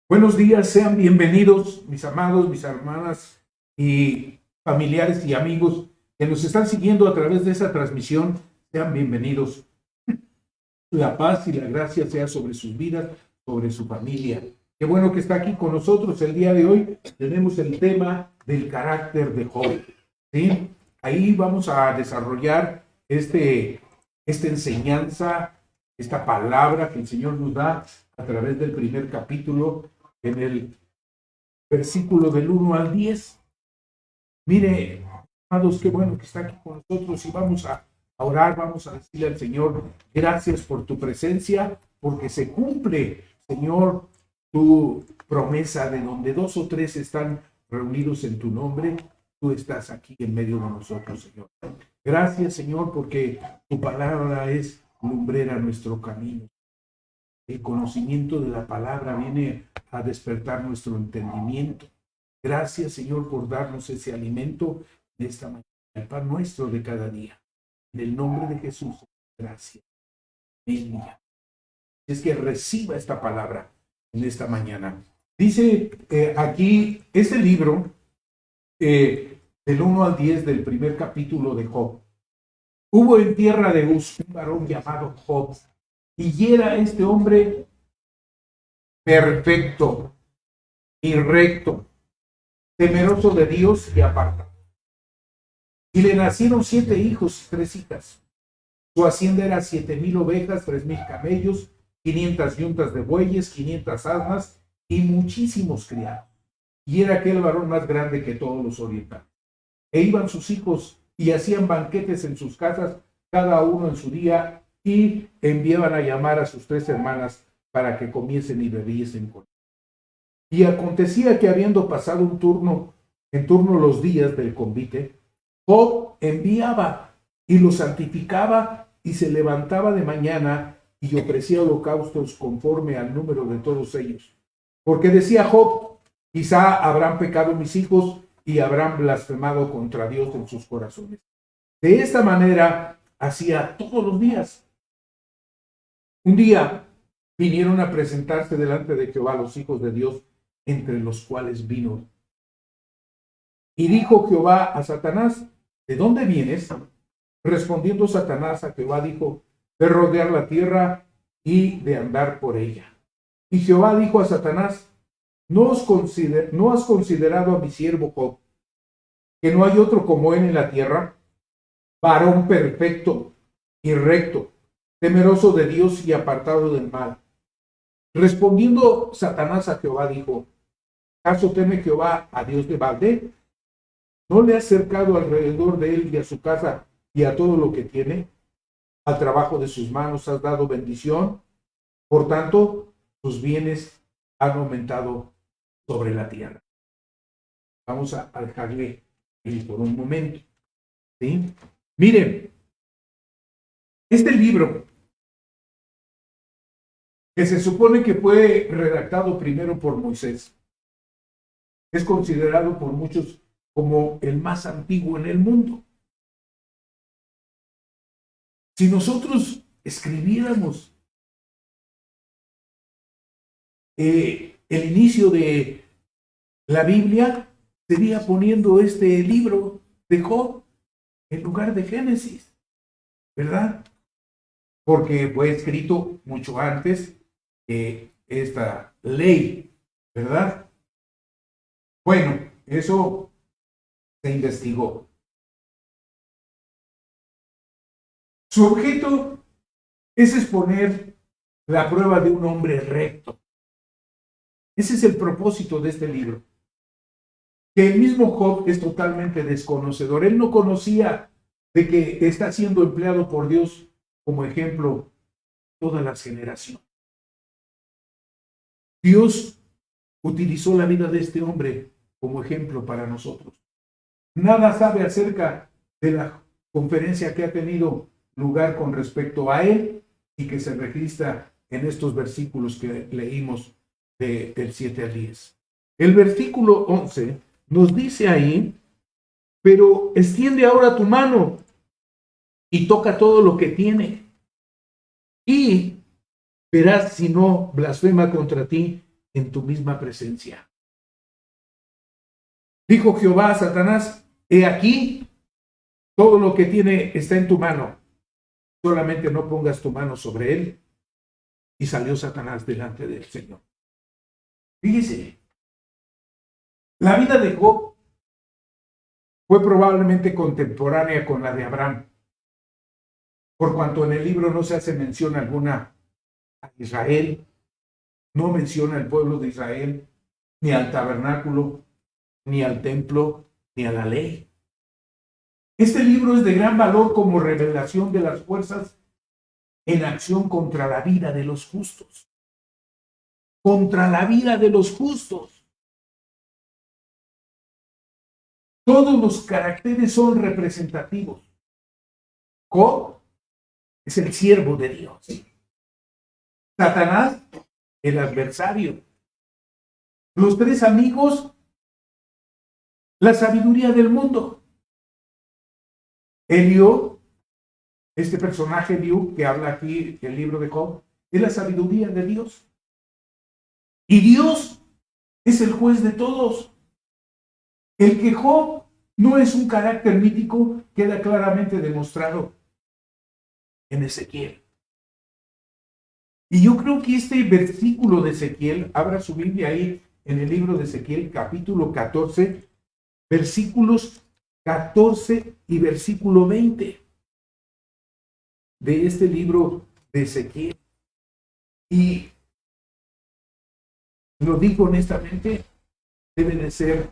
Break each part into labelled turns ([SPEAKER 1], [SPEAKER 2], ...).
[SPEAKER 1] Buenos días, sean bienvenidos, mis amados, mis hermanas y familiares y amigos que nos están siguiendo a través de esa transmisión. Sean bienvenidos. La paz y la gracia sea sobre sus vidas, sobre su familia. Qué bueno que está aquí con nosotros el día de hoy. Tenemos el tema del carácter de Job. ¿Sí? Ahí vamos a desarrollar esta enseñanza, esta palabra que el Señor nos da a través del primer capítulo en el versículo del 1 al 10. Mire, amados, qué bueno que está aquí con nosotros y vamos a orar, vamos a decirle al Señor, gracias por tu presencia, porque se cumple, Señor, tu promesa de donde 2 o 3 están reunidos en tu nombre, tú estás aquí en medio de nosotros, Señor. Gracias, Señor, porque tu palabra es lumbrera a nuestro camino. El conocimiento de la palabra viene a despertar nuestro entendimiento. Gracias, Señor, por darnos ese alimento de esta mañana, el pan nuestro de cada día. En el nombre de Jesús, gracias. Amén. Es que reciba esta palabra en esta mañana. Dice aquí, este libro, del 1 al 10 del primer capítulo de Job. Hubo en tierra de Uz un varón llamado Job, y era este hombre perfecto y recto, temeroso de Dios y apartado. Y le nacieron 7 hijos y 3 hijas. Su hacienda era 7,000 ovejas, 3,000 camellos, 500 yuntas de bueyes, 500 asnas y muchísimos criados. Y era aquel varón más grande que todos los orientales. E iban sus hijos y hacían banquetes en sus casas, cada uno en su día, y enviaban a llamar a sus 3 hermanas para que comiesen y bebiesen con él. Y acontecía que habiendo pasado en turno los días del convite, Job enviaba y los santificaba y se levantaba de mañana y ofrecía holocaustos conforme al número de todos ellos. Porque decía Job, quizá habrán pecado mis hijos y habrán blasfemado contra Dios en sus corazones. De esta manera hacía todos los días. Un día vinieron a presentarse delante de Jehová los hijos de Dios, entre los cuales vino. Y dijo Jehová a Satanás, ¿de dónde vienes? Respondiendo Satanás a Jehová dijo, de rodear la tierra y de andar por ella. Y Jehová dijo a Satanás, ¿no has considerado a mi siervo Job, que no hay otro como él en la tierra? Varón perfecto y recto, temeroso de Dios y apartado del mal. Respondiendo Satanás a Jehová dijo, ¿acaso teme Jehová a Dios de balde? ¿No le has cercado alrededor de él y a su casa y a todo lo que tiene? Al trabajo de sus manos has dado bendición, por tanto, sus bienes han aumentado sobre la tierra. Vamos a dejarle por un momento. ¿Sí? Miren, este libro, que se supone que fue redactado primero por Moisés, es considerado por muchos como el más antiguo en el mundo. Si nosotros escribiéramos el inicio de la Biblia, sería poniendo este libro de Job en lugar de Génesis, ¿verdad? Porque fue escrito mucho antes que esta ley, ¿verdad? Bueno, eso se investigó. Su objeto es exponer la prueba de un hombre recto. Ese es el propósito de este libro. Que el mismo Job es totalmente desconocedor. Él no conocía de que está siendo empleado por Dios como ejemplo todas las generaciones. Dios utilizó la vida de este hombre como ejemplo para nosotros. Nada sabe acerca de la conferencia que ha tenido lugar con respecto a él y que se registra en estos versículos que leímos del 7 al 10. El versículo 11 nos dice ahí, pero extiende ahora tu mano y toca todo lo que tiene y verás si no blasfema contra ti en tu misma presencia. Dijo Jehová a Satanás, he aquí, todo lo que tiene está en tu mano, solamente no pongas tu mano sobre él. Y salió Satanás delante del Señor. Fíjese, la vida de Job fue probablemente contemporánea con la de Abraham, por cuanto en el libro no se hace mención alguna a Israel, no menciona el pueblo de Israel, ni al tabernáculo, ni al templo, ni a la ley. Este libro es de gran valor como revelación de las fuerzas en acción contra la vida de los justos. Contra la vida de los justos. Todos los caracteres son representativos. Job es el siervo de Dios. Satanás, el adversario. Los tres amigos, la sabiduría del mundo. Eliú, este personaje Eliú que habla aquí en el libro de Job, es la sabiduría de Dios. Y Dios es el juez de todos. El que Job no es un carácter mítico queda claramente demostrado en Ezequiel. Y yo creo que este versículo de Ezequiel, abra su Biblia ahí en el libro de Ezequiel, capítulo 14, versículos 14 y versículo 20 de este libro de Ezequiel. Y lo digo honestamente, debe de ser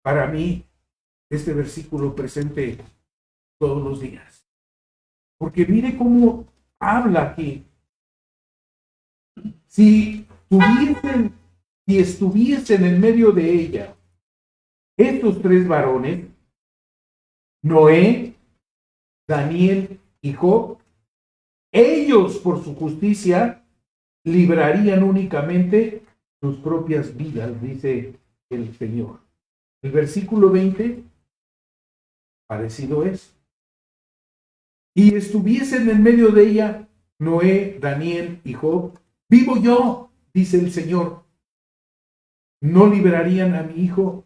[SPEAKER 1] para mí este versículo presente todos los días. Porque mire cómo habla aquí. Si estuviesen en medio de ella estos tres varones, Noé, Daniel y Job, ellos por su justicia librarían únicamente sus propias vidas, dice el Señor. El versículo 20, parecido es. Y estuviesen en medio de ella Noé, Daniel y Job, vivo yo, dice el Señor. No liberarían a mi hijo,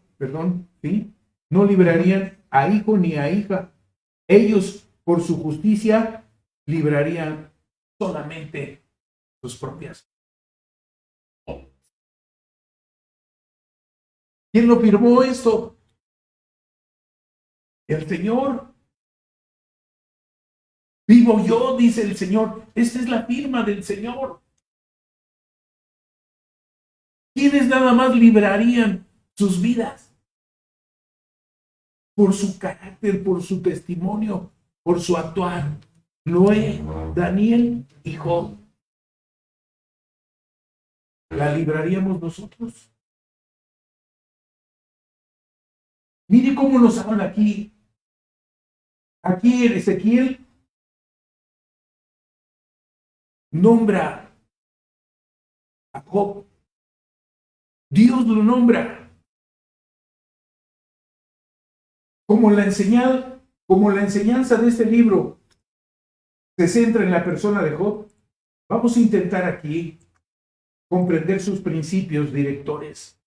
[SPEAKER 1] ¿sí? No liberarían a hijo ni a hija. Ellos, por su justicia, librarían solamente sus propias. ¿Quién lo firmó esto? El Señor. Vivo yo, dice el Señor. Esta es la firma del Señor. ¿Quiénes nada más librarían sus vidas? Por su carácter, por su testimonio, por su actuar. Noé, Daniel y Job. ¿La libraríamos nosotros? Mire cómo nos habla aquí. Aquí en Ezequiel nombra a Job. Dios lo nombra. Como la enseñanza de este libro se centra en la persona de Job, vamos a intentar aquí comprender sus principios directores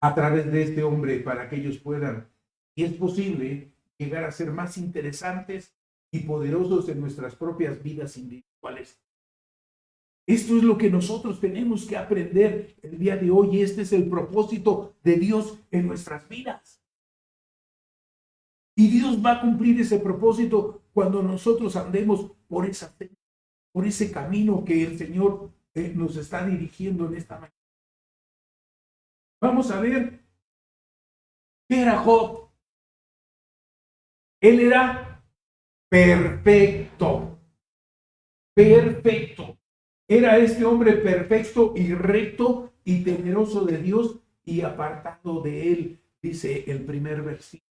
[SPEAKER 1] a través de este hombre para que ellos puedan, y es posible, llegar a ser más interesantes y poderosos en nuestras propias vidas individuales. Esto es lo que nosotros tenemos que aprender el día de hoy y este es el propósito de Dios en nuestras vidas. Y Dios va a cumplir ese propósito cuando nosotros andemos por ese camino que el Señor nos está dirigiendo en esta mañana. Vamos a ver qué era Job. Él era perfecto. Perfecto. Era este hombre perfecto y recto y temeroso de Dios y apartado de él, dice el primer versículo.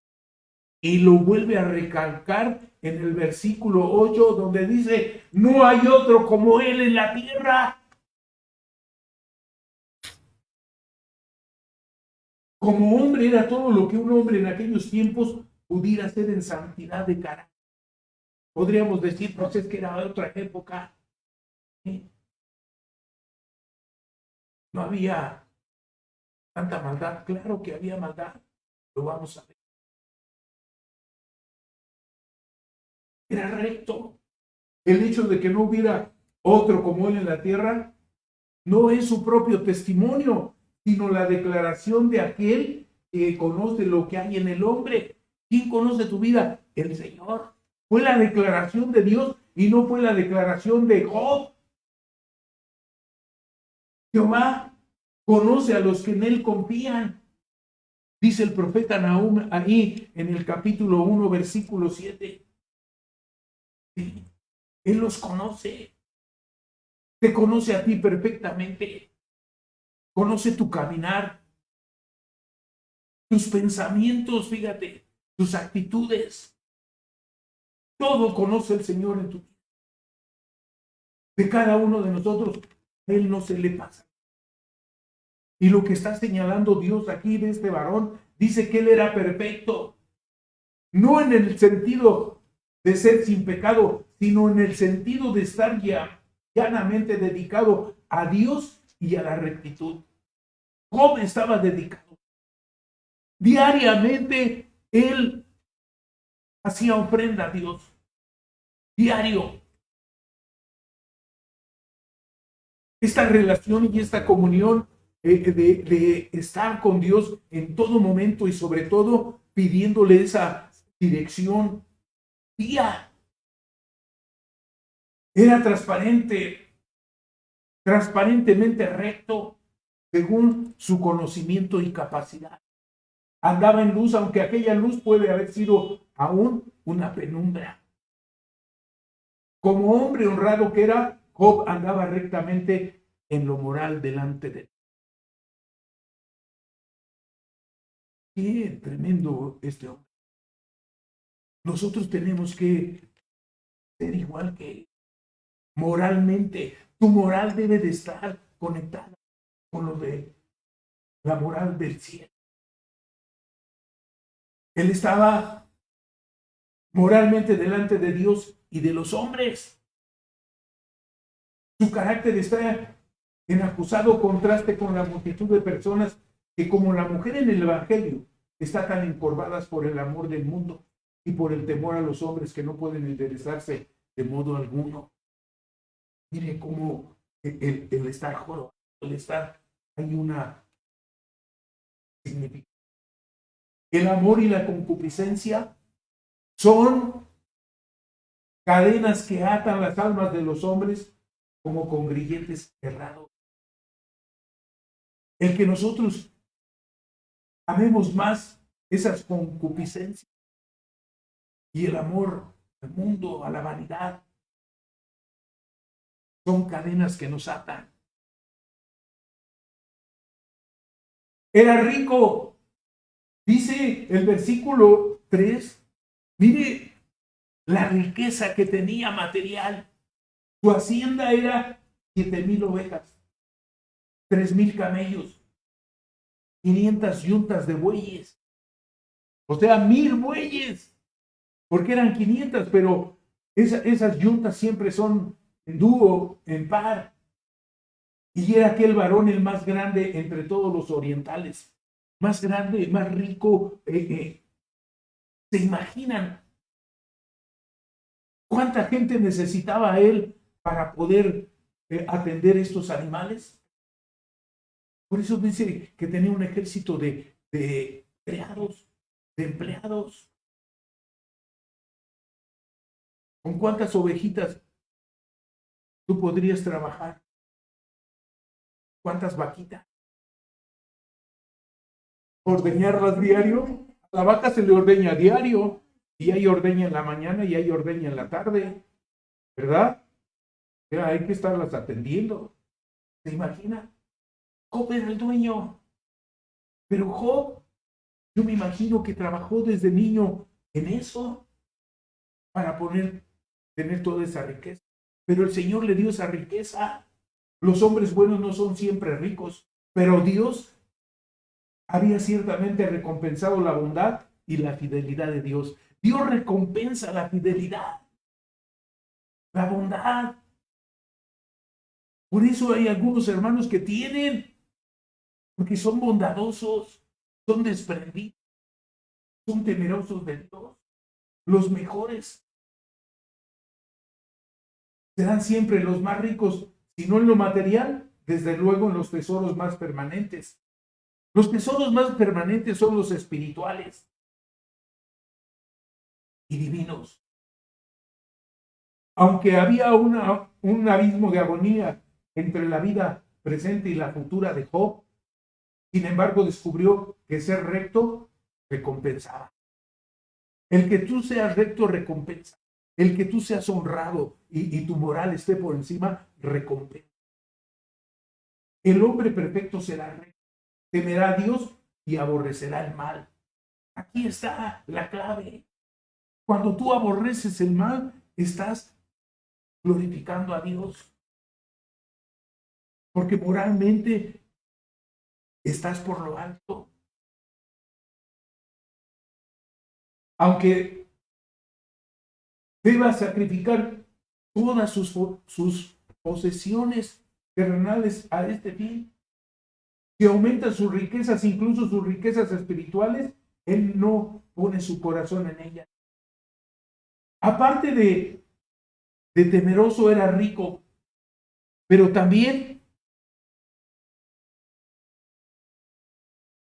[SPEAKER 1] Y lo vuelve a recalcar en el versículo 8, donde dice, no hay otro como él en la tierra. Como hombre era todo lo que un hombre en aquellos tiempos pudiera hacer en santidad de carácter. Podríamos decir, pues es que era otra época. No había tanta maldad. Claro que había maldad. Lo vamos a ver. Era recto. El hecho de que no hubiera otro como él en la tierra no es su propio testimonio, sino la declaración de aquel que conoce lo que hay en el hombre. ¿Quién conoce tu vida? El Señor. Fue la declaración de Dios y no fue la declaración de Job. Jehová conoce a los que en él confían. Dice el profeta Nahum ahí en el capítulo 1, versículo 7. Sí, él los conoce. Te conoce a ti perfectamente. Conoce tu caminar, tus pensamientos, fíjate, tus actitudes. Todo conoce el Señor en tu vida. De cada uno de nosotros, a él no se le pasa. Y lo que está señalando Dios aquí de este varón, dice que él era perfecto. No en el sentido de ser sin pecado, sino en el sentido de estar llanamente dedicado a Dios y a la rectitud. Job estaba dedicado. Diariamente él hacía ofrenda a Dios. Diario. Esta relación y esta comunión de estar con Dios en todo momento y sobre todo pidiéndole esa dirección. Día. Era transparentemente recto según su conocimiento y capacidad. Andaba en luz, aunque aquella luz puede haber sido aún una penumbra. Como hombre honrado que era, Job andaba rectamente en lo moral delante de Dios. Qué tremendo este hombre. Nosotros tenemos que ser igual que él. Moralmente, tu moral debe de estar conectada con lo de la moral del cielo. Él estaba moralmente delante de Dios y de los hombres. Su carácter está en acusado contraste con la multitud de personas que, como la mujer en el Evangelio, están tan encorvadas por el amor del mundo y por el temor a los hombres que no pueden enderezarse de modo alguno. Mire cómo el estar jorobado, el estar, hay una significación. El amor y la concupiscencia son cadenas que atan las almas de los hombres como con grilletes cerrados. El que nosotros amemos más esas concupiscencias y el amor al mundo, a la vanidad, son cadenas que nos atan. Era rico, dice el versículo 3, mire la riqueza que tenía material. Su hacienda era 7,000 ovejas, 3,000 camellos, 500 yuntas de bueyes, o sea, 1,000 bueyes, porque eran 500, pero esas yuntas siempre son en dúo, en par. Y era aquel varón el más grande entre todos los orientales, más grande, más rico. ¿Se imaginan cuánta gente necesitaba él para poder atender estos animales? Por eso dice que tenía un ejército de criados, de empleados. ¿Con cuántas ovejitas tú podrías trabajar? ¿Cuántas vaquitas? ¿Ordeñarlas diario? A la vaca se le ordeña diario, y hay ordeña en la mañana y hay ordeña en la tarde, ¿verdad? O sea, hay que estarlas atendiendo. ¿Se imagina? Job era el dueño. Pero Job, yo me imagino que trabajó desde niño en eso para tener toda esa riqueza. Pero el Señor le dio esa riqueza. Los hombres buenos no son siempre ricos, pero Dios había ciertamente recompensado la bondad y la fidelidad de Dios. Dios recompensa la fidelidad, la bondad. Por eso hay algunos hermanos que tienen porque son bondadosos, son desprendidos, son temerosos de Dios. Los mejores serán siempre los más ricos, si no en lo material, desde luego en los tesoros más permanentes. Los tesoros más permanentes son los espirituales y divinos. Aunque había un abismo de agonía entre la vida presente y la futura de Job, sin embargo descubrió que ser recto recompensaba. El que tú seas recto recompensa. El que tú seas honrado y tu moral esté por encima, recompensa. El hombre perfecto será recto, temerá a Dios y aborrecerá el mal. Aquí está la clave. Cuando tú aborreces el mal, estás glorificando a Dios. Porque moralmente estás por lo alto. Aunque deba sacrificar todas sus posesiones terrenales a este fin, que aumentan sus riquezas, incluso sus riquezas espirituales, él no pone su corazón en ellas. Aparte de temeroso, era rico, pero también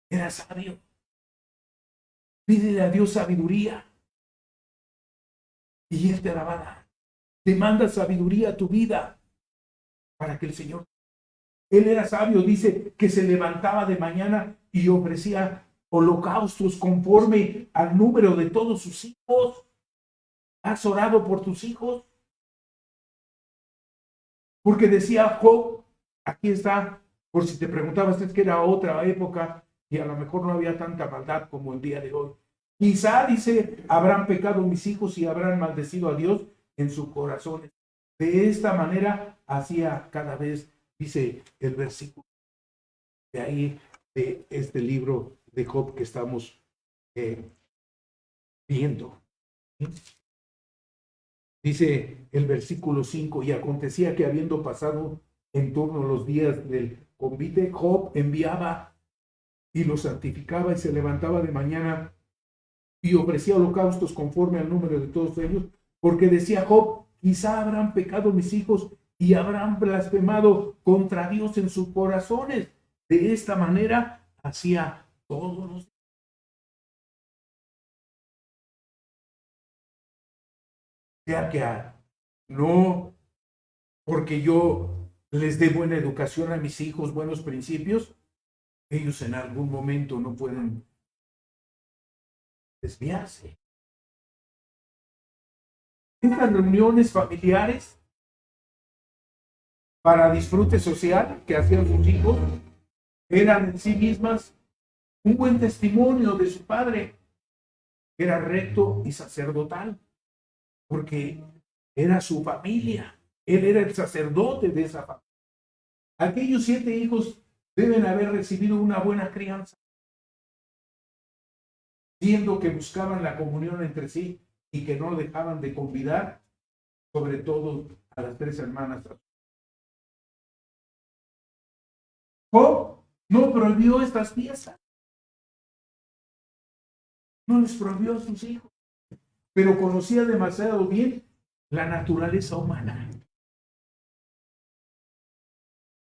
[SPEAKER 1] era sabio. Pídele a Dios sabiduría y Él te la va a dar. Te manda sabiduría a tu vida para que el Señor. Él era sabio, dice que se levantaba de mañana y ofrecía holocaustos conforme al número de todos sus hijos. ¿Has orado por tus hijos? Porque decía Job, aquí está, por si te preguntabas, es que era otra época y a lo mejor no había tanta maldad como el día de hoy. Quizá, dice, habrán pecado mis hijos y habrán maldecido a Dios en sus corazones. De esta manera hacía cada vez, dice el versículo de ahí, de este libro de Job que estamos viendo. ¿Sí? Dice el versículo 5, y acontecía que habiendo pasado en torno los días del convite, Job enviaba y lo santificaba y se levantaba de mañana y ofrecía holocaustos conforme al número de todos ellos, porque decía Job, quizá habrán pecado mis hijos y habrán blasfemado contra Dios en sus corazones. De esta manera hacía todos los días. Sea que no porque yo les dé buena educación a mis hijos, buenos principios, ellos en algún momento no pueden desviarse. Estas reuniones familiares para disfrute social que hacían sus hijos eran en sí mismas un buen testimonio de su padre, que era recto y sacerdotal, porque era su familia, él era el sacerdote de esa familia. Aquellos 7 hijos deben haber recibido una buena crianza, siendo que buscaban la comunión entre sí y que no dejaban de convidar, sobre todo a las 3 hermanas. Job no prohibió estas fiestas, no les prohibió a sus hijos, pero conocía demasiado bien la naturaleza humana.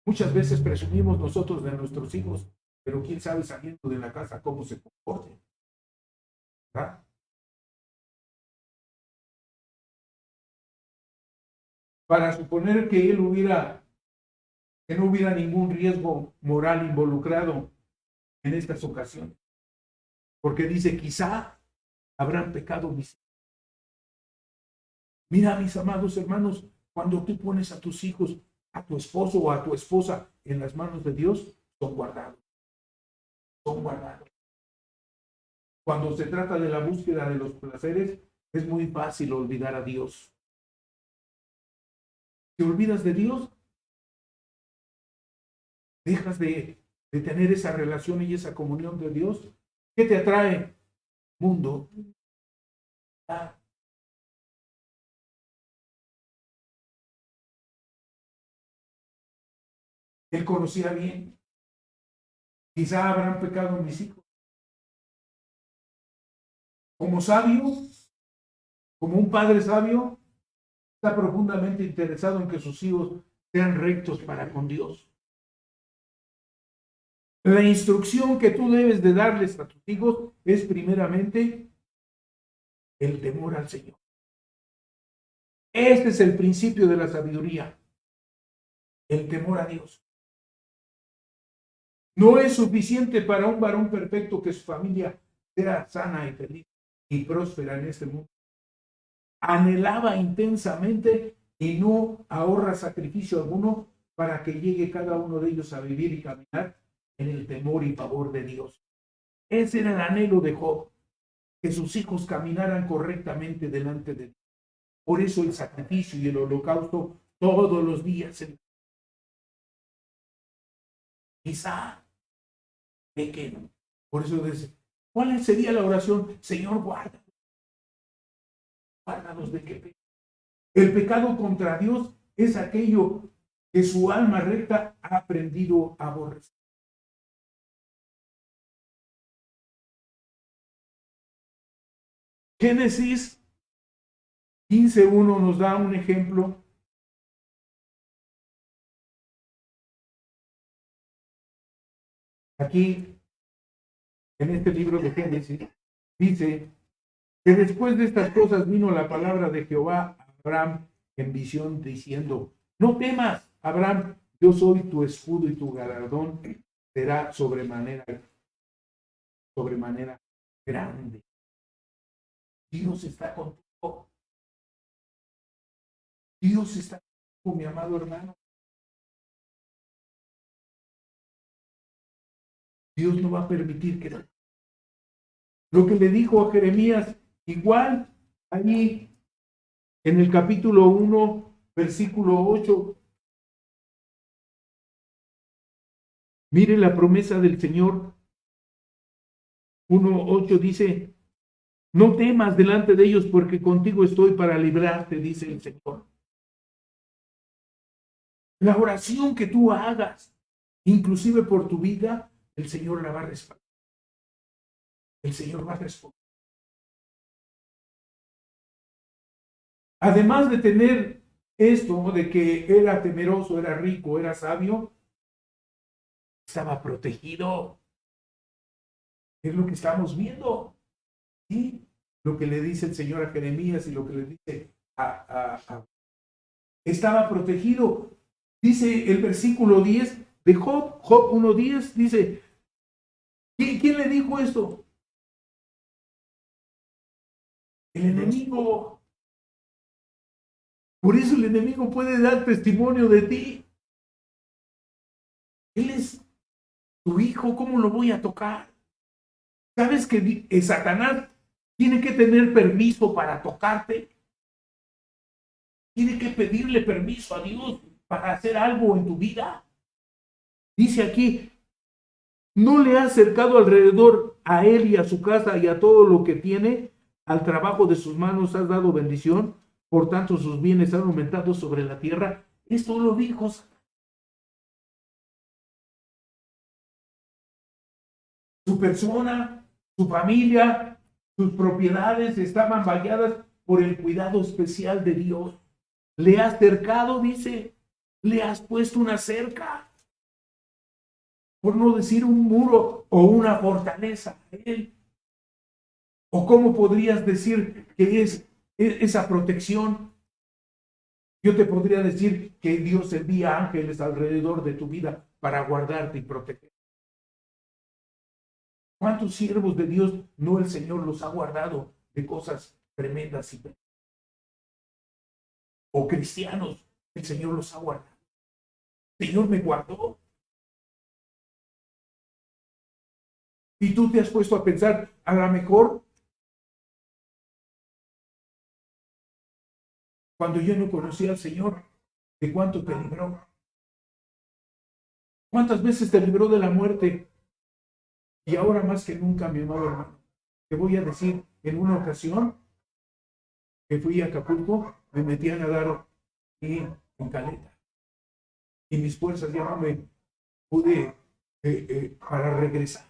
[SPEAKER 1] Muchas veces presumimos nosotros de nuestros hijos, pero quién sabe saliendo de la casa cómo se comporten, ¿verdad? Para suponer que que no hubiera ningún riesgo moral involucrado en estas ocasiones, porque dice, quizá habrán pecado mis hijos. Mira, mis amados hermanos, cuando tú pones a tus hijos, a tu esposo o a tu esposa en las manos de Dios, son guardados, son guardados. Cuando se trata de la búsqueda de los placeres, es muy fácil olvidar a Dios. ¿Te olvidas de Dios? ¿Dejas de tener esa relación y esa comunión de Dios? ¿Qué te atrae? Mundo. Ah, él conocía bien Quizá habrán pecado mis hijos. Como sabio, como un padre sabio, está profundamente interesado en que sus hijos sean rectos para con Dios. La instrucción que tú debes de darles a tus hijos es primeramente el temor al Señor. Este es el principio de la sabiduría, el temor a Dios. No es suficiente para un varón perfecto que su familia sea sana y feliz y próspera en este mundo. Anhelaba intensamente y no ahorra sacrificio alguno para que llegue cada uno de ellos a vivir y caminar en el temor y pavor de Dios. Ese era el anhelo de Job, que sus hijos caminaran correctamente delante de Dios. Por eso el sacrificio y el holocausto todos los días. Quizá pequen. Por eso dice, ¿cuál sería la oración? Señor, guárdanos de que pequen. El pecado contra Dios es aquello que su alma recta ha aprendido a aborrecer. Génesis 15:1 nos da un ejemplo. Aquí, en este libro de Génesis, dice que después de estas cosas vino la palabra de Jehová a Abraham en visión diciendo, no temas, Abraham, yo soy tu escudo y tu galardón será sobremanera grande. Dios está contigo. Dios está contigo, mi amado hermano. Dios no va a permitir que lo que le dijo a Jeremías, igual allí en el capítulo 1, versículo 8. Mire la promesa del Señor. 1:8 dice, no temas delante de ellos porque contigo estoy para librarte, dice el Señor. La oración que tú hagas, inclusive por tu vida, el Señor la va a respaldar. El Señor va a responder. Además de tener esto de que era temeroso, era rico, era sabio, estaba protegido. Es lo que estamos viendo. ¿Sí? Lo que le dice el Señor a Jeremías y lo que le dice estaba protegido. Dice el versículo 10 de Job, Job 1:10, dice, ¿quién le dijo esto? El enemigo. Por eso el enemigo puede dar testimonio de ti. Él es tu hijo, ¿cómo lo voy a tocar? ¿Sabes que Satanás tiene que tener permiso para tocarte? Tiene que pedirle permiso a Dios para hacer algo en tu vida. Dice aquí, no le ha acercado alrededor a él y a su casa y a todo lo que tiene, al trabajo de sus manos has dado bendición, por tanto sus bienes han aumentado sobre la tierra. Esto lo dijo. Su persona, su familia, sus propiedades estaban valladas por el cuidado especial de Dios. Le has cercado, dice, le has puesto una cerca, por no decir un muro o una fortaleza a él. ¿O cómo podrías decir que es esa protección? Yo te podría decir que Dios envía ángeles alrededor de tu vida para guardarte y proteger. ¿Cuántos siervos de Dios no el Señor los ha guardado de cosas tremendas y o cristianos? El Señor los ha guardado. El Señor me guardó. Y tú te has puesto a pensar, a lo mejor, cuando yo no conocía al Señor, ¿de cuánto te libró? ¿Cuántas veces te libró de la muerte? Y ahora más que nunca, mi amado hermano, te voy a decir, en una ocasión que fui a Acapulco, me metí a nadar en caleta. Y mis fuerzas ya no me pude para regresar.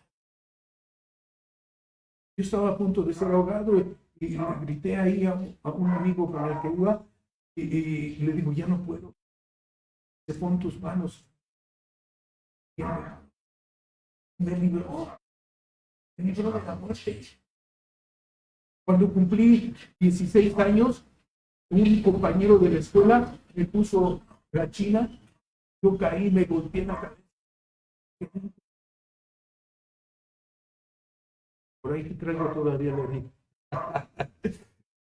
[SPEAKER 1] Yo estaba a punto de ser ahogado y le grité ahí a un amigo con el que iba y le digo, ya no puedo. Te pon tus manos. Y me libró de la muerte. Cuando cumplí 16 años, un compañero de la escuela me puso la china, yo caí, me golpeé en la cabeza. Por ahí traigo todavía la herida.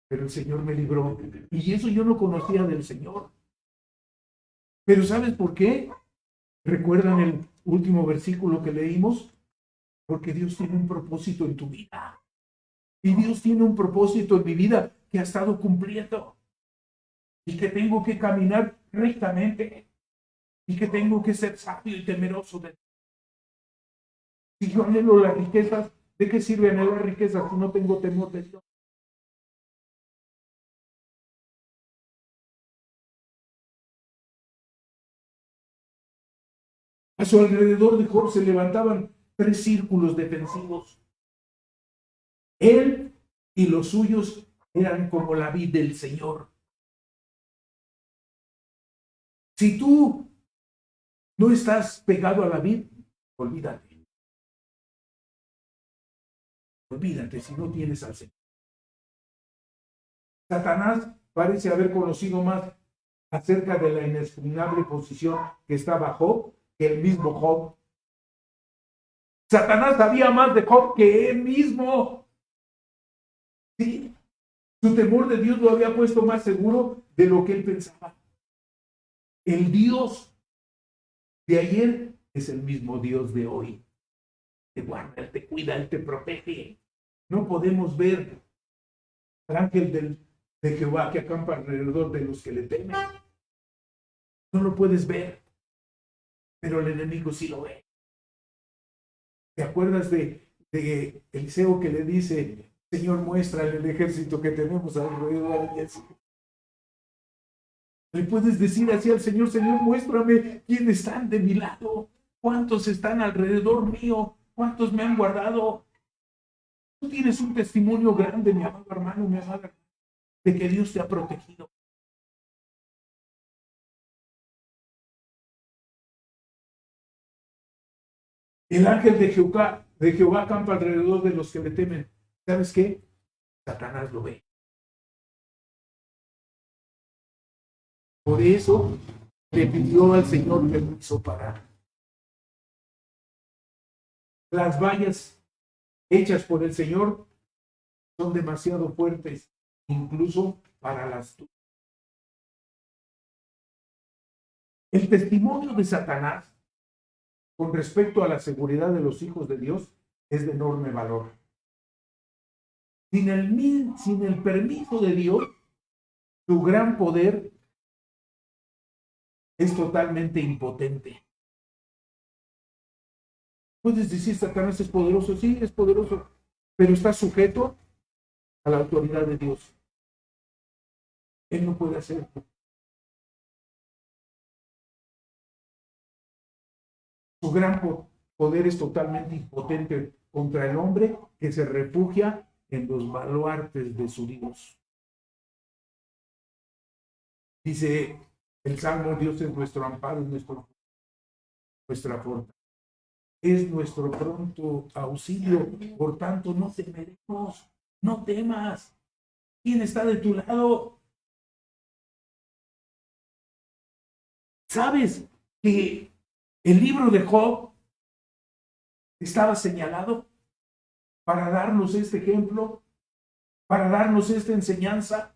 [SPEAKER 1] Pero el Señor me libró. Y eso yo no conocía del Señor. Pero ¿sabes por qué? ¿Recuerdan el último versículo que leímos? Porque Dios tiene un propósito en tu vida. Y Dios tiene un propósito en mi vida que ha estado cumpliendo. Y que tengo que caminar rectamente. Y que tengo que ser sabio y temeroso de Dios. Si yo anhelo las riquezas, ¿de qué sirve anhelar riquezas si no tengo temor de Dios? A su alrededor de Job se levantaban 3 círculos defensivos. Él y los suyos eran como la vid del Señor. Si tú no estás pegado a la vid, olvídate. Olvídate si no tienes al Señor. Satanás parece haber conocido más acerca de la inexpugnable posición que estaba Job que el mismo Job. Satanás sabía más de Job que él mismo. Sí, su temor de Dios lo había puesto más seguro de lo que él pensaba. El Dios de ayer es el mismo Dios de hoy. Te guarda, Él te cuida, Él te protege. No podemos ver al ángel de Jehová que acampa alrededor de los que le temen. No lo puedes ver, pero el enemigo sí lo ve. ¿Te acuerdas de Eliseo que le dice, Señor, muéstrale el ejército que tenemos alrededor de eso? Le puedes decir así al Señor, Señor, muéstrame quiénes están de mi lado, cuántos están alrededor mío, cuántos me han guardado. Tú tienes un testimonio grande, mi amado hermano, mi amada hermana, de que Dios te ha protegido. El ángel de Jehová campa alrededor de los que le temen. ¿Sabes qué? Satanás lo ve. Por eso le pidió al Señor permiso para las vallas hechas por el Señor son demasiado fuertes, incluso para las tuyas. El testimonio de Satanás con respecto a la seguridad de los hijos de Dios es de enorme valor. Sin el permiso de Dios, su gran poder es totalmente impotente. Puedes decir, Satanás es poderoso, sí, es poderoso, pero está sujeto a la autoridad de Dios. Él no puede hacerlo. Su gran poder es totalmente impotente contra el hombre que se refugia en los baluartes de su Dios. Dice el Salmo, Dios es nuestro amparo, nuestra fortaleza. Es nuestro pronto auxilio, por tanto no temeremos, no temas. ¿Quién está de tu lado? ¿Sabes que el libro de Job estaba señalado para darnos este ejemplo, para darnos esta enseñanza?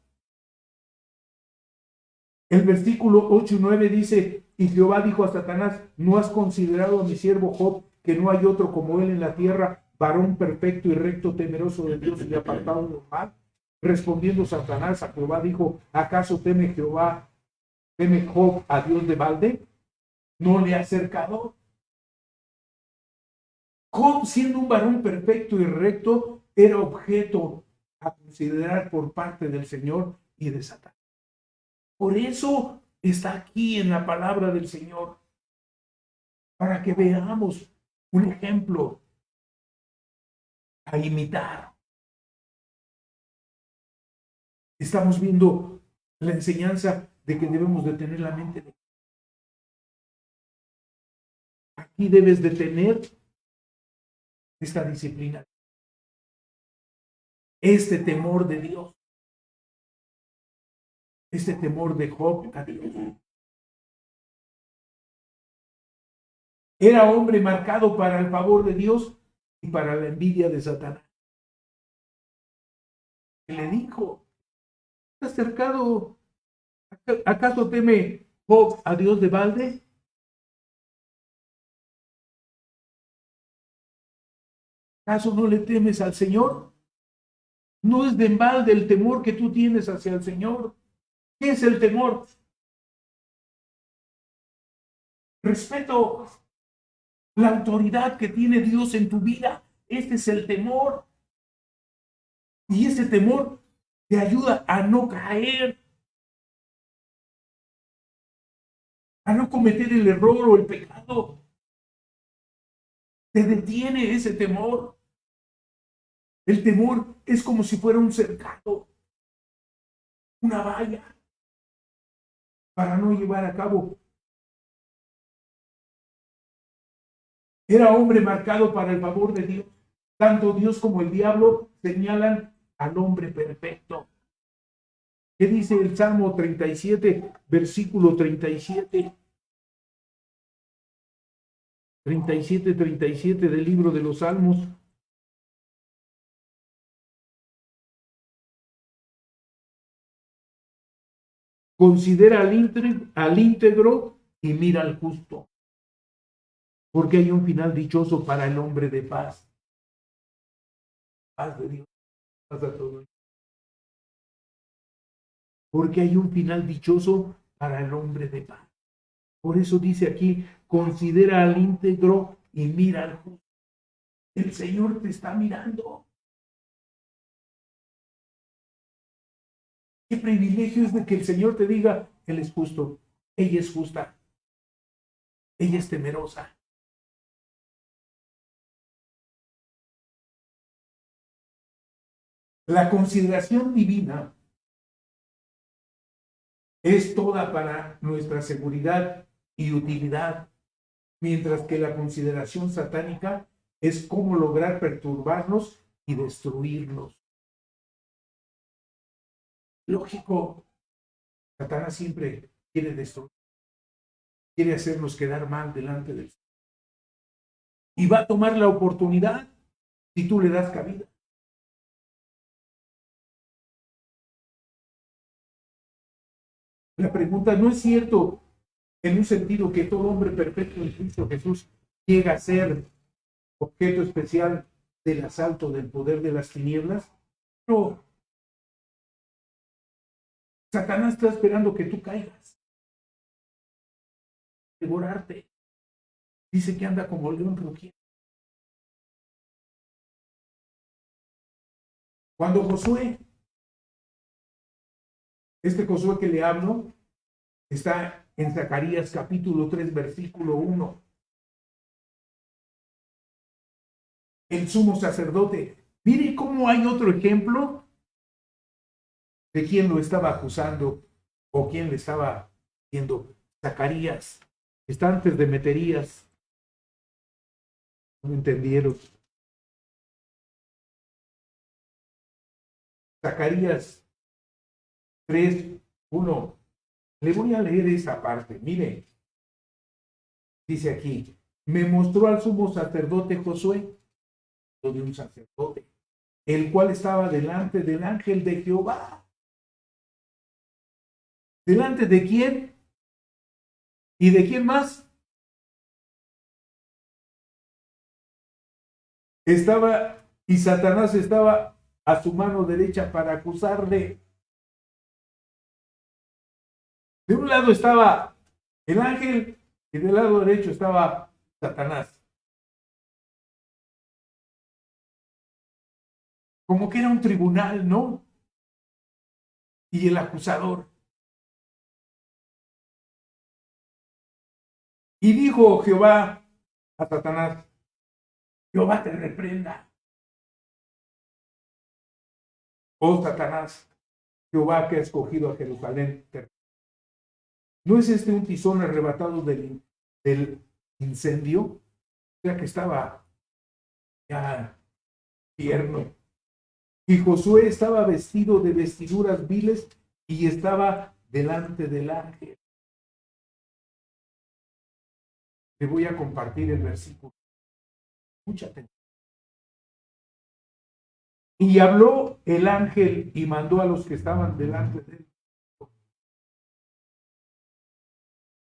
[SPEAKER 1] El versículo 8 y 9 dice, y Jehová dijo a Satanás, ¿no has considerado a mi siervo Job, que no hay otro como él en la tierra, varón perfecto y recto, temeroso de Dios y apartado del mal? Respondiendo Satanás a Jehová dijo, ¿acaso teme Job a Dios de balde? ¿No le ha acercado? Job, siendo un varón perfecto y recto, era objeto a considerar por parte del Señor y de Satanás. Por eso está aquí en la palabra del Señor, para que veamos un ejemplo a imitar. Estamos viendo la enseñanza de que debemos de tener la mente de... Aquí debes de tener esta disciplina, este temor de Dios, este temor de Job a Dios. Era hombre marcado para el favor de Dios y para la envidia de Satanás. Le dijo, ¿estás acercado? ¿Acaso teme Job a Dios de balde? ¿Acaso no le temes al Señor? No es de balde el temor que tú tienes hacia el Señor. ¿Qué es el temor? Respeto la autoridad que tiene Dios en tu vida. Este es el temor. Y ese temor te ayuda a no caer, a no cometer el error o el pecado. Te detiene ese temor. El temor es como si fuera un cercado, una valla, para no llevar a cabo. Era hombre marcado para el favor de Dios. Tanto Dios como el diablo señalan al hombre perfecto. ¿Qué dice el Salmo 37, versículo 37? 37 del libro de los Salmos. Considera al íntegro y mira al justo, porque hay un final dichoso para el hombre de paz. Paz de Dios, paz a todos. Porque hay un final dichoso para el hombre de paz. Por eso dice aquí, considera al íntegro y mira al justo. El Señor te está mirando. Qué privilegio es de que el Señor te diga, Él es justo, ella es justa, ella es temerosa. La consideración divina es toda para nuestra seguridad y utilidad, mientras que la consideración satánica es cómo lograr perturbarnos y destruirnos. Lógico, Satanás siempre quiere destruir, quiere hacernos quedar mal delante de él. Y va a tomar la oportunidad si tú le das cabida. La pregunta, ¿no es cierto en un sentido que todo hombre perfecto en Cristo Jesús llega a ser objeto especial del asalto del poder de las tinieblas? No. Satanás está esperando que tú caigas, devorarte. Dice que anda como león rugiente. Cuando Josué, este Josué que le hablo, está en Zacarías capítulo 3, versículo 1. El sumo sacerdote. Mire cómo hay otro ejemplo de quién lo estaba acusando o quién le estaba diciendo. Zacarías. Está antes de Meterías. No entendieron. Zacarías 3, 1. Le voy a leer esa parte. Mire, dice aquí, me mostró al sumo sacerdote Josué, de un sacerdote, el cual estaba delante del ángel de Jehová. ¿Delante de quién? ¿Y de quién más? Y Satanás estaba a su mano derecha para acusarle. De un lado estaba el ángel y del lado derecho estaba Satanás. Como que era un tribunal, ¿no? Y el acusador. Y dijo Jehová a Satanás, Jehová te reprenda. Oh Satanás, Jehová que ha escogido a Jerusalén. ¿No es este un tizón arrebatado del incendio? O sea que estaba ya tierno. Y Josué estaba vestido de vestiduras viles y estaba delante del ángel. Te voy a compartir el versículo. Mucha atención. Y habló el ángel y mandó a los que estaban delante de él: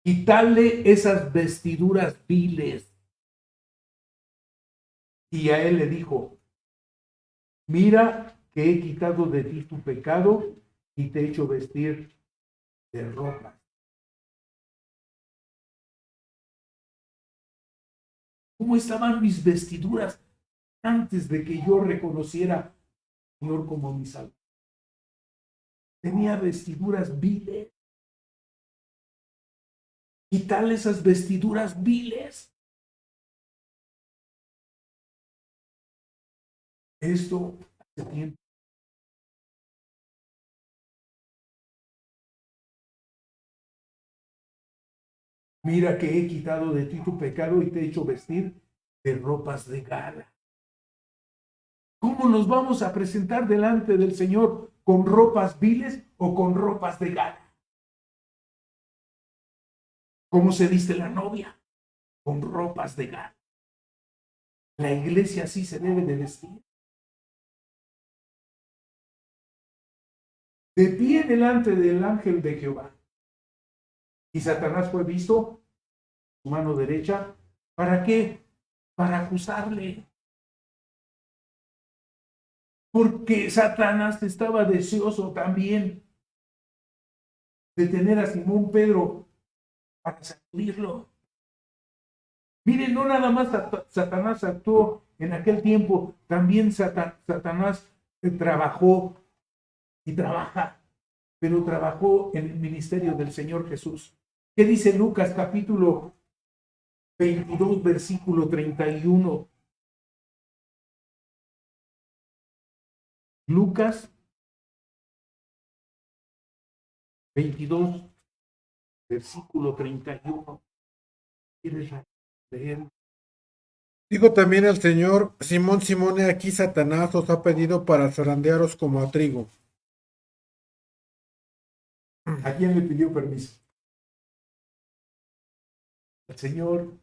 [SPEAKER 1] quitarle esas vestiduras viles. Y a él le dijo: mira que he quitado de ti tu pecado y te he hecho vestir de ropa. ¿Cómo estaban mis vestiduras antes de que yo reconociera al Señor como mi Salvador? Tenía vestiduras viles. Quitarle esas vestiduras viles. Esto hace tiempo. Mira que he quitado de ti tu pecado y te he hecho vestir de ropas de gala. ¿Cómo nos vamos a presentar delante del Señor? ¿Con ropas viles o con ropas de gala? ¿Cómo se viste la novia? Con ropas de gala. La iglesia así se debe de vestir. De pie delante del ángel de Jehová. Y Satanás fue visto, su mano derecha. ¿Para qué? Para acusarle. Porque Satanás estaba deseoso también de tener a Simón Pedro para sacudirlo. Miren, no nada más Satanás actuó en aquel tiempo, también Satanás trabajó y trabaja, pero trabajó en el ministerio del Señor Jesús. ¿Qué dice Lucas capítulo 22, versículo 31? Lucas 22, versículo 31. ¿Quieres leer?
[SPEAKER 2] Digo también al Señor: Simón, Simón, he aquí Satanás os ha pedido para zarandearos como a trigo.
[SPEAKER 1] ¿A quién le pidió permiso? Al Señor.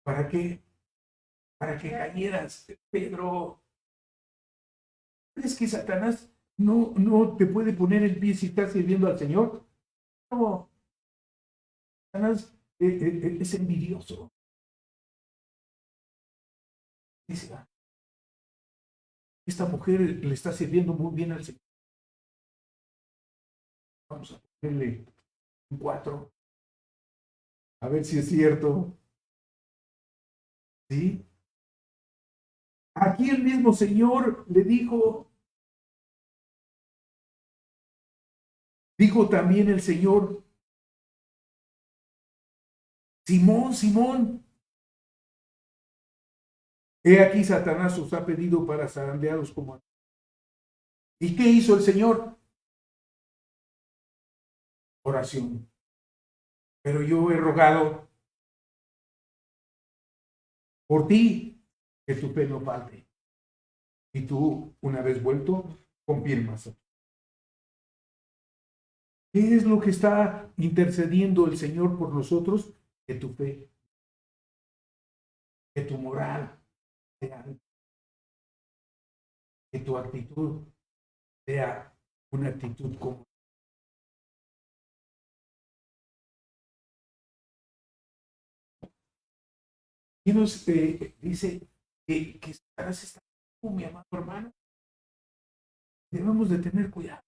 [SPEAKER 1] ¿Para qué? Para que cayeras, Pedro. ¿Crees que Satanás no te puede poner el pie si estás sirviendo al Señor? No. Satanás es envidioso. Dice: esta mujer le está sirviendo muy bien al Señor. Vamos a ponerle un 4. A ver si es cierto. ¿Sí? Aquí el mismo Señor le dijo también el Señor: Simón, Simón, he aquí Satanás os ha pedido para zarandearos como a... ¿Y qué hizo el Señor? Oración. Pero yo he rogado por ti que tu fe no falte. Y tú, una vez vuelto, confirmas. ¿Qué es lo que está intercediendo el Señor por nosotros? Que tu fe, que tu moral sea, que tu actitud sea una actitud como... Y nos dice que Satanás está, mi amado hermano, debemos de tener cuidado.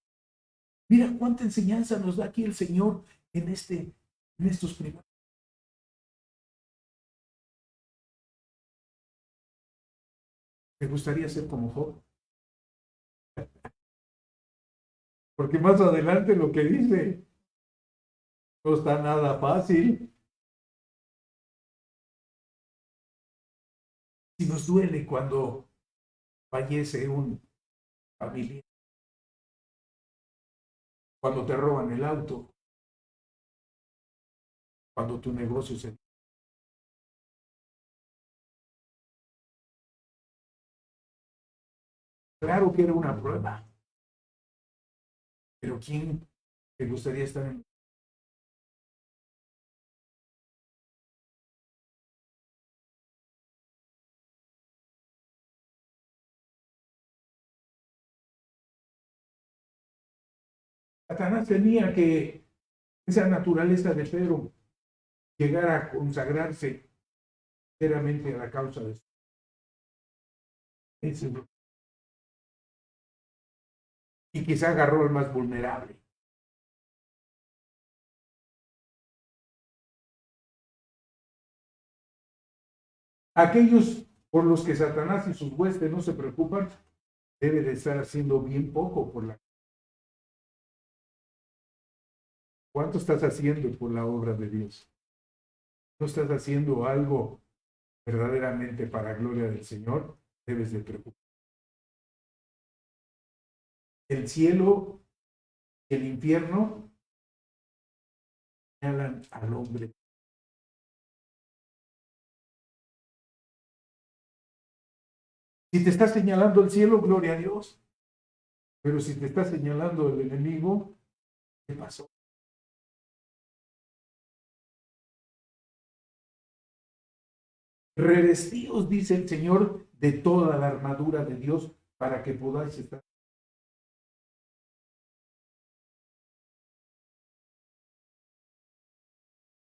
[SPEAKER 1] Mira cuánta enseñanza nos da aquí el Señor en estos primeros. ¿Te gustaría ser como Job? Porque más adelante lo que dice no está nada fácil. Si nos duele cuando fallece un familiar, cuando te roban el auto, cuando tu negocio se... Claro que era una prueba, pero ¿quién te gustaría estar en... Satanás tenía que esa naturaleza de Pedro llegar a consagrarse enteramente a la causa de ese, y quizá agarró al más vulnerable. Aquellos por los que Satanás y sus huestes no se preocupan, debe de estar haciendo bien poco por la... ¿Cuánto estás haciendo por la obra de Dios? ¿No estás haciendo algo verdaderamente para gloria del Señor? Debes de preocuparte. El cielo, el infierno, señalan al hombre. Si te está señalando el cielo, gloria a Dios. Pero si te está señalando el enemigo, ¿qué pasó? Revestidos, dice el Señor, de toda la armadura de Dios para que podáis estar.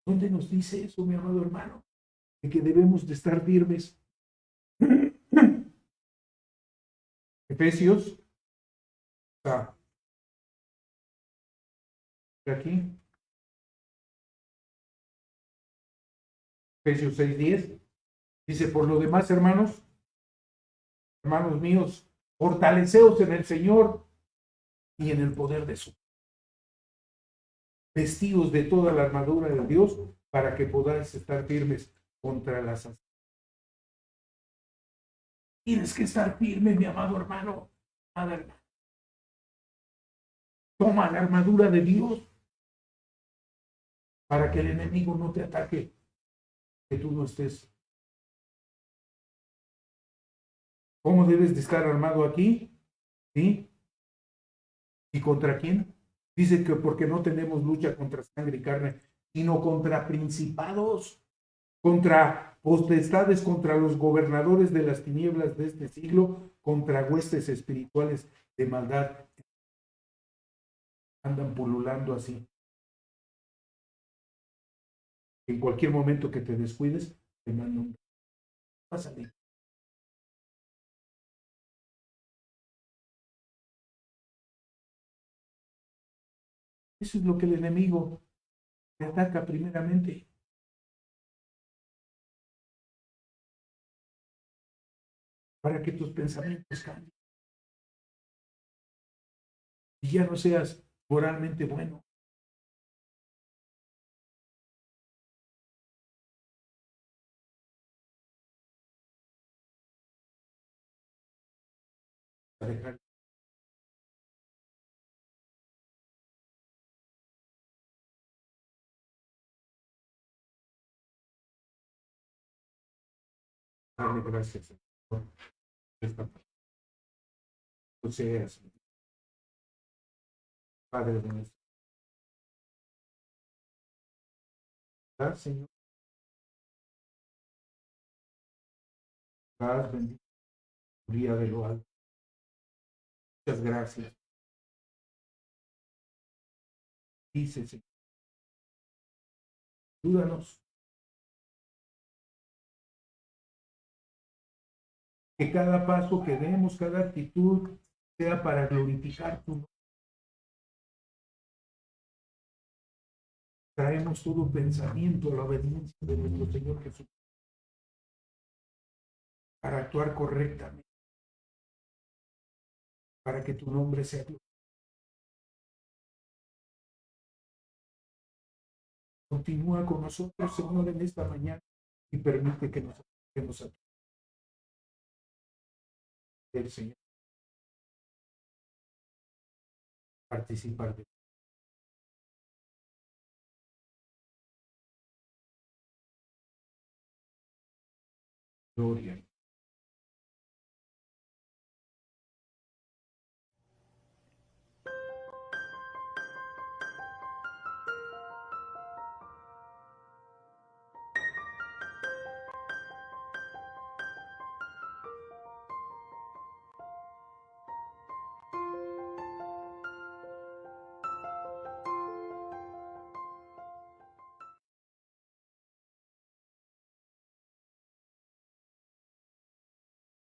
[SPEAKER 1] ¿Dónde nos dice eso, mi amado hermano? De que debemos de estar firmes. Efesios, está aquí, Efesios 6:10, dice, por lo demás, hermanos, hermanos míos, fortaleceos en el Señor y en el poder de su, vestidos de toda la armadura de Dios para que podáis estar firmes contra las... Tienes que estar firme, mi amado hermano. Toma la armadura de Dios para que el enemigo no te ataque, que tú no estés. ¿Cómo debes de estar armado aquí? ¿Sí? ¿Y contra quién? Dice que porque no tenemos lucha contra sangre y carne, sino contra principados, contra potestades, contra los gobernadores de las tinieblas de este siglo, contra huestes espirituales de maldad. Andan pululando así. En cualquier momento que te descuides, te mandan. Pásale. Eso es lo que el enemigo te ataca primeramente. Para que tus pensamientos cambien y ya no seas moralmente bueno. Para dejar darle gracias por esta seas, Padre de nuestro. Señor, bendito día de lo alto. Muchas gracias. Dice, Señor, ayúdanos que cada paso que demos, cada actitud sea para glorificar tu nombre. Traemos todo pensamiento a la obediencia de nuestro Señor Jesús para actuar correctamente, para que tu nombre sea glorificado. Continúa con nosotros, Señor, en esta mañana y permite que nos acerquemos a ti. del Señor. Participar de gloria.